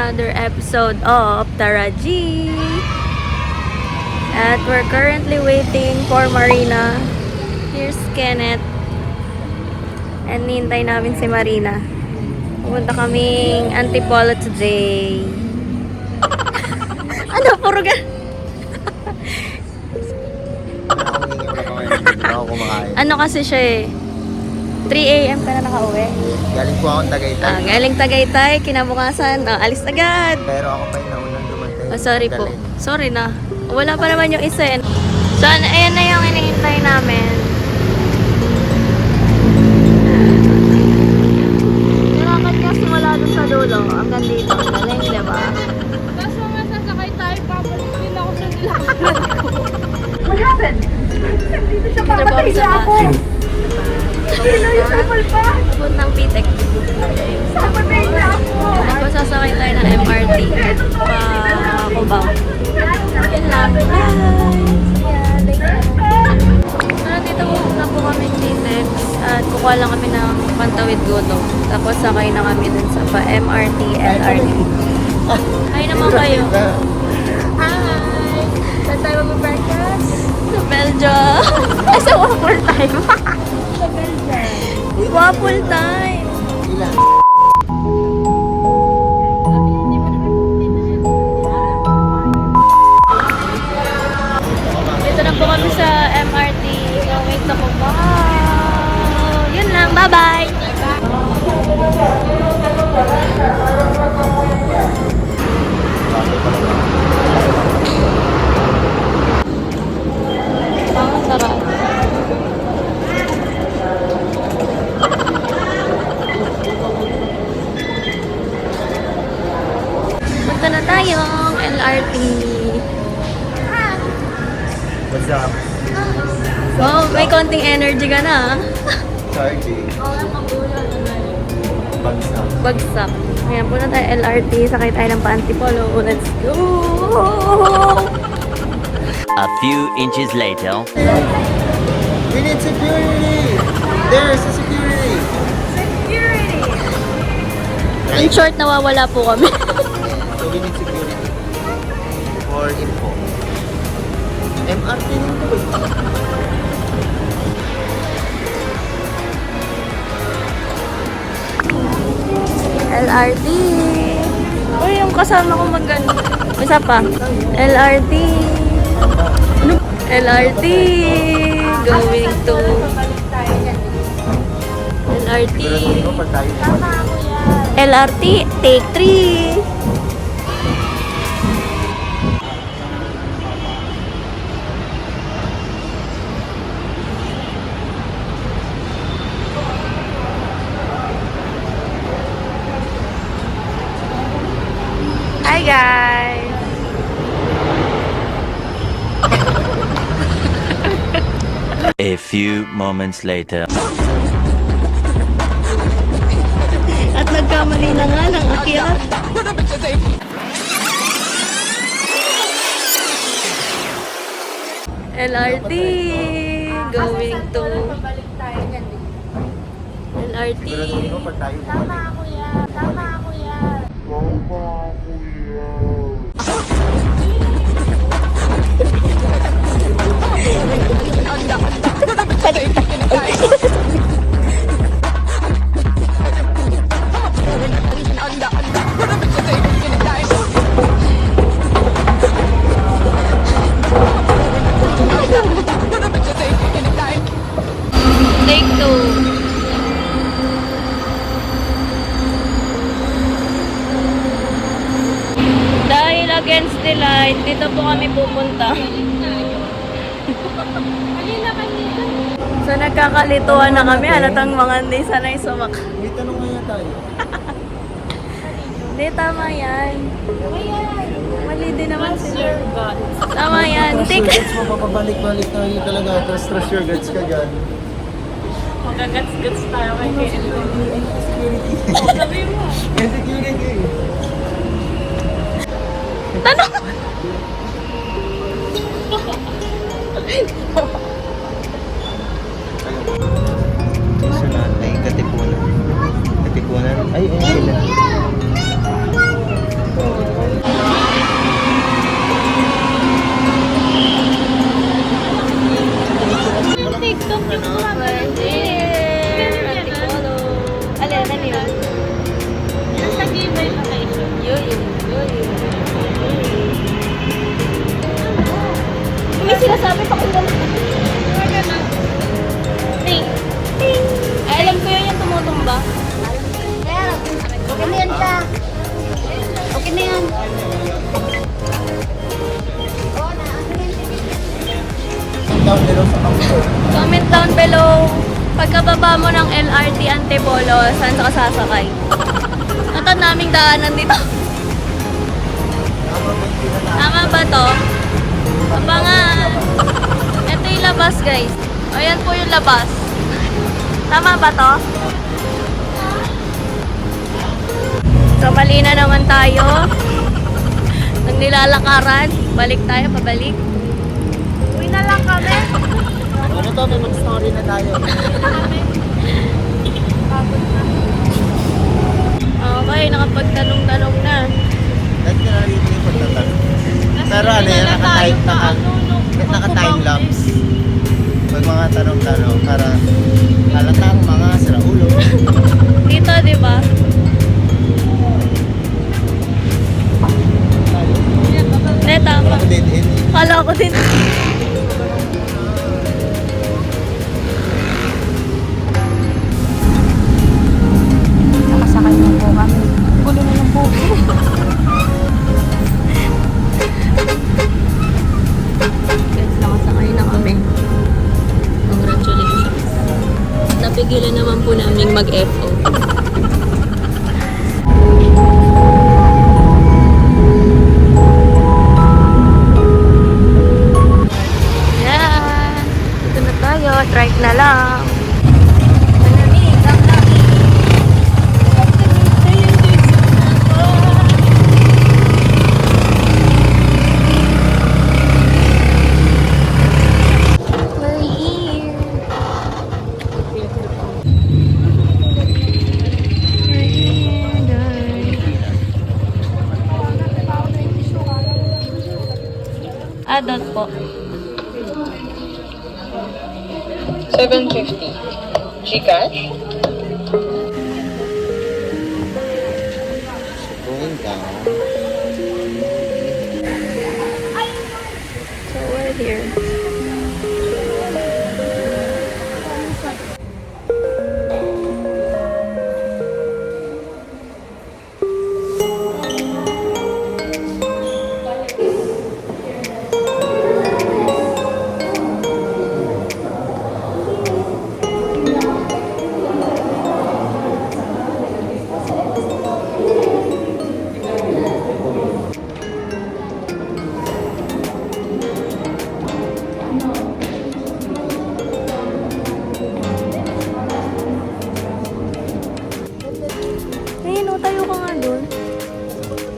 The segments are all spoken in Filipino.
another episode of Tara G. At we're currently waiting for Marina. Here's Kenneth. And nintay namin si Marina. Pupunta kaming Antipolo today. Ano? Puro ga... Ano kasi siya eh. 3 a.m. ka na nakauwi. Galing po akong Tagaytay. Galing Tagaytay, kinabukasan, alis agad. Pero ako pa yung naunang dumating. Sorry po. Sorry na. Wala pa naman yung isa eh. So, ayan na yung hinihintay namin. Nilakad niya simula dun sa dulo. Hanggang dito. Galing, diba? Kaso nga sasakay tayo, babalik din ako sa nilakaran ko. What happened? Dito siya papatay na ako. Sino yung sapal pa? Puntang Pitek. Papatay na ako. Tapos sasakay tayo ng MRT. Pa Cubao. Yun lang. So, nandito na po kami Pitek. At kukuha lang kami ng Pantawid Goto. Tapos sakay na kami dun sa pa MRT, LRT. Hi naman kayo. Hi! Saan tayo mag-breakfast? Sa Belgium. Ay, sa waffle time. Sa Belgium. Waffle time. Ilan? Dito na po kami sa MRT. Going to Cubao. Yun lang. Bye-bye! Ang sarap. Punta na tayong LRT. What's up? Wow, may konting energy ka na. Charging. Bagsak. Bagsak. Ayan, punta tayo LRT. Sakay tayo ng Antipolo. Let's go! A few inches later. We need security! There's a security! In short, nawawala po kami. So we need security. For info. MRT nito eh. LRT. Uy, yung kasama ko mag-ano. Isa pa. LRT. Ano? LRT. Going to... LRT. Sigurado pag tayo LRT. Take 3. Hi guys! A few moments later. At nagkamali na nga ng akyat. LRT going to LRT. Sigurado pag tayo Take 2. Dahil against the light, dito po kami pupunta. So nagkakalituan na kami, halatang mga hindi sanay sumak. May tanong kaya tayo. Hindi, tama yan. Mali din naman sila. Tama yan. Trust Take... your guts, mapapabalik-balik tayo talaga. Trust your guts ka dyan. Magagats-gats tayo kay Kenneth. Security. Sabi mo. Security. Tanong! Sunod ay Katipunan. Katipunan? Ay, ayun sila. malapit ako doon. Ting! Ting! Ay, alam ko yun yung tumutumba. Kaya, okay na yan ka. Okay na yan. Down below sa Panginoon. Comment down below pagkababa mo ng LRT Antipolo, saan ka sasakay? Ito naming daanan dito. Tama ba to? Abangan! Ito yung labas, guys. Ayan po yung labas. Tama ba to? So, mali na naman tayo. Nang nilalakaran. Balik tayo, pabalik. Uwi na lang kami. Ano to, may mag-story na tayo. Okay, nakapagtanong-tanong na. Dahil ka narito yung pagtatanong. Pero ano yan, naka-time lapse. Pag mga tanong-tanong, para halatang mga siraulo. Dito, di ba? Hindi, tama. Ako dead end. Kala ko din. Nakasakay na po kami. Gulo na ng buko. Guys, nakasakay na kami. Congratulations. Napigilan naman po namin mag-FO. Yan. Ito na tayo. Drive na lang. Malamig ang langit. We're here. We're here, guys. Adult po. 750. Gcash? Going down. So we're here. Ayun o, tayo ka nga doon.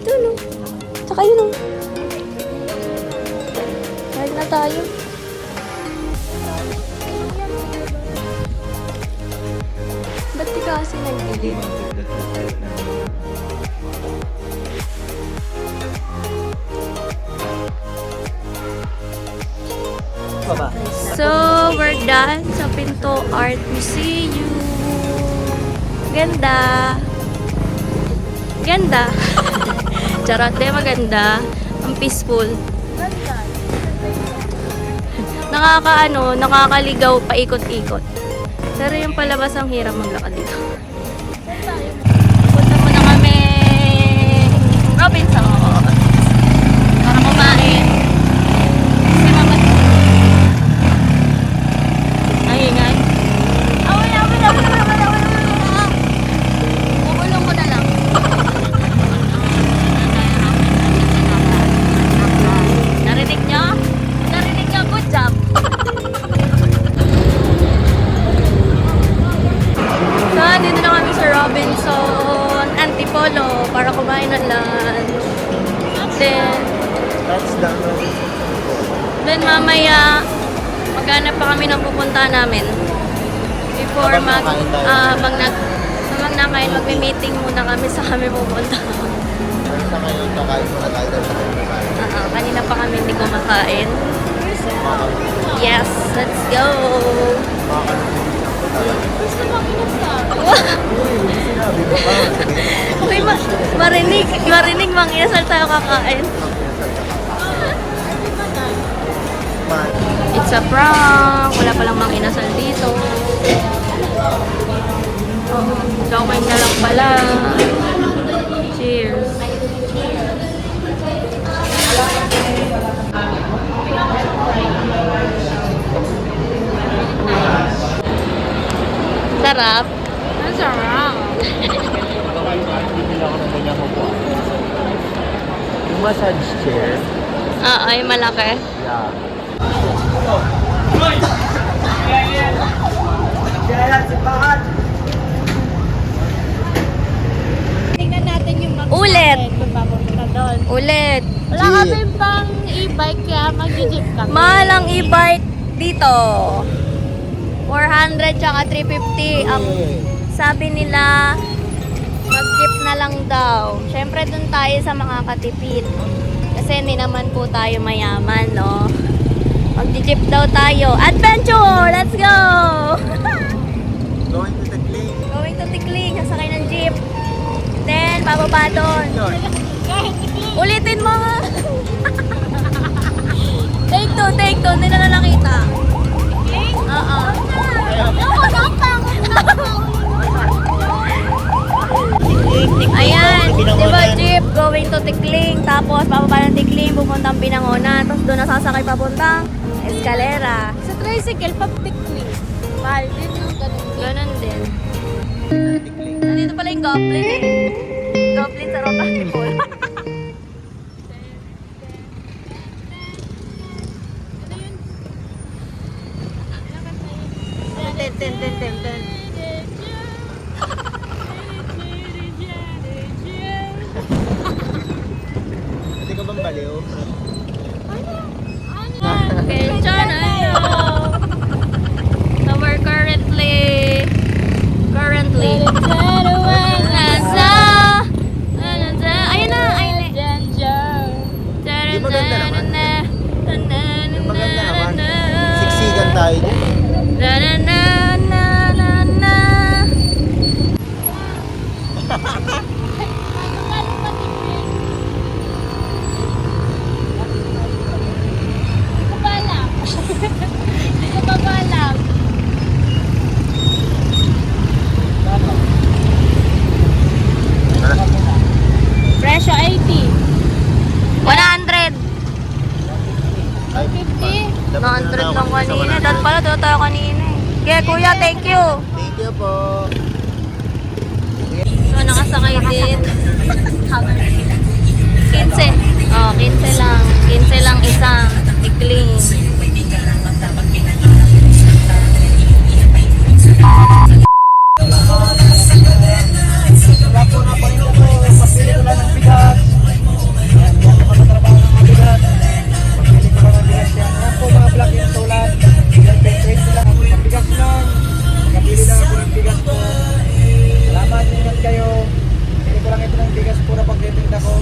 Doon o. Tsaka yun o. Kahit na tayo. Ba't di ka kasi nag-edit? Baba. So, we're done sa Pinto Art Museum. Ganda. Ganda. Charot, di maganda. Ang peaceful. Nakakaligaw, paikot-ikot. Pero yung palabas ang hirap maglakad dito. Punta muna kami Robinson para kumain. Si Mama. Ay, ingay. Kukulong ko na lang. Narinig nyo? Narinig nyo? Good job. So, dito na kami sa Robinson Antipolo para kumain ng lunch. Then mamaya, maghanap pa kami ng pupunta namin. Before habang nakain, magme-meeting muna kami sa kami pupunta. Sa ngayon, kakain muna tayo dahil sa kayo. Kanina pa kami hindi kumakain. Yes, let's go! Gusto bang inasal? Uy, marinig mang inasal tayo kakain. Man. Sa prank. Wala palang mang inasal dito. Oh, joking na lang pala. Cheers. Sarap. Ang sarap. Yung massage chair. Ay malaki. Yeah. Tingnan natin yung Ulit. kung papunta doon. Ulit. Wala kami pang e-bike kaya mag-jeep kami. Mahal ang e-bike dito. 400 tsaka 350. Ang sabi nila, mag-jeep na lang daw. Siyempre dun tayo sa mga katipid. Kasi hindi naman po tayo mayaman, no? Mag-jeep daw tayo. Adventure! Let's go! Going to the clinic. Going to Tikling, sasakay ng jeep. Then, bababa doon. Ulitin mo nga. Take two. Hindi na nakita. Oo. Ayan, di ba jeep going to Tikling, tapos bababa ng Tikling, pupuntang Binangonan, tapos doon nasasakay papuntang Escalera. Sa tricycle, pag-tikling. Mahal din yung ganun. Ganon din. Nandito pala yung goblin eh. Goblin sa rock festival. Ten. Hindi ka bang baliw? Okay, channel. So we're currently ayun na, Di maganda naman. Di maganda naman. Siksikan tayo dyan. Presyo 80. 100. Ay, 50. 100 lang kanina. Dahil pala doon tayo kanina eh. Kaya kuya, thank you. Thank you po. So, nakasakay din. 15. Oh, 15 lang. 15 lang isang. Tikling. Salamat, ingat kayo. Hindi ko lang ito ng bigas pura pagtitinda ko.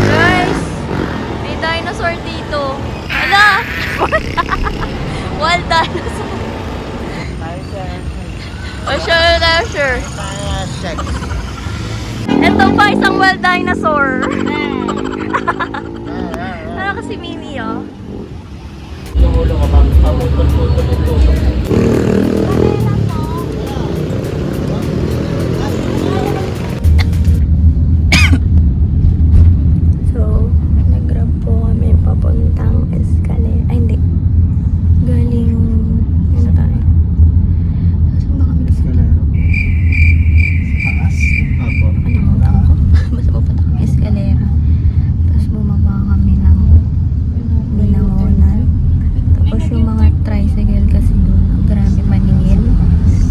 Guys, may dinosaur dito. Hala! Wild dinosaur. Oh, sure. Ito pa, isang wild dinosaur. Ano kasi mini, oh. Tumulong ka bang pamutol-putol ito? So, nag-grab po kami papuntang Escalera. Ay, hindi. Galing, ano tayo? Saan ba kami? Apo. Nakalimutan ko. Basta pupunta kami Escalera. Tapos bumaba kami ng Binangonan. Tapos yung mga tricycle kasi doon, ang grabe maningil.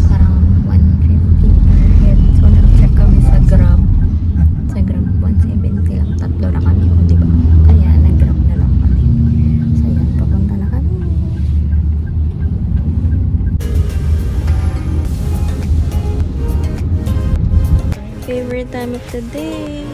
Parang 150 per head. So, nag-check kami sa Grab. Sa Grab, 170 lang. Tatlo na kami. O, diba? Kaya, nag-Grab na lang kami. So, yan. Papunta na kami. Favorite time of the day.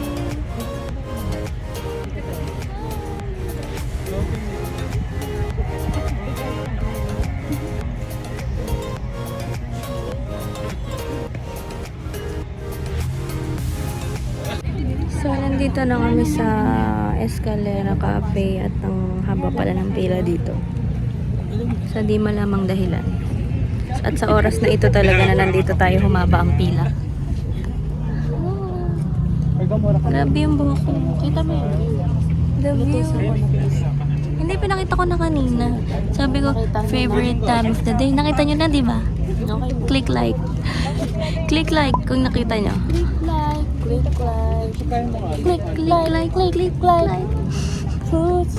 Nandito na kami sa Escalera Cafe at ang haba pala ng pila dito. Sa di malamang dahilan. At sa oras na ito talaga na nandito tayo humaba ang pila. Grabe yung buhok ko. Kita mo yun? The view. Hindi, pinakita ko na kanina. Sabi ko, favorite time of the day. Nakita nyo na, di ba? Click like. Click like kung nakita nyo. Click like. Click like. Click like. Fruits.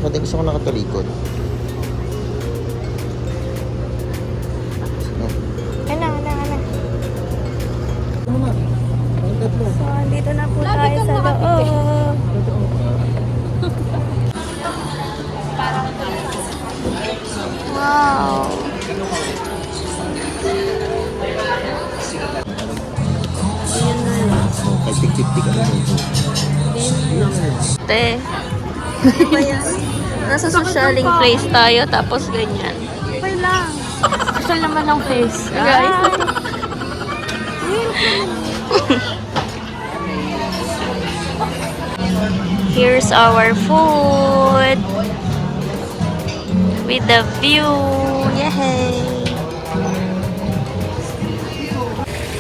Ako din gusto ko nakatalikod. So, andito na po tayo sa loob. Wow. Kay tik-tik ka na dito. Te. Ano ba yan? Nasa socialing place tayo, tapos ganyan. Okay lang. Social naman ang face. Guys. Here's our food. With the view. Yay!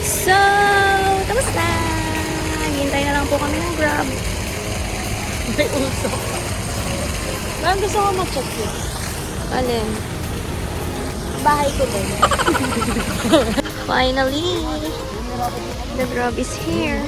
So, tapos na. Hintay na lang po kami ng Grab. Parang gusto ko mag-check yun. Alin? Bahay ko din. Finally, the Grab is here.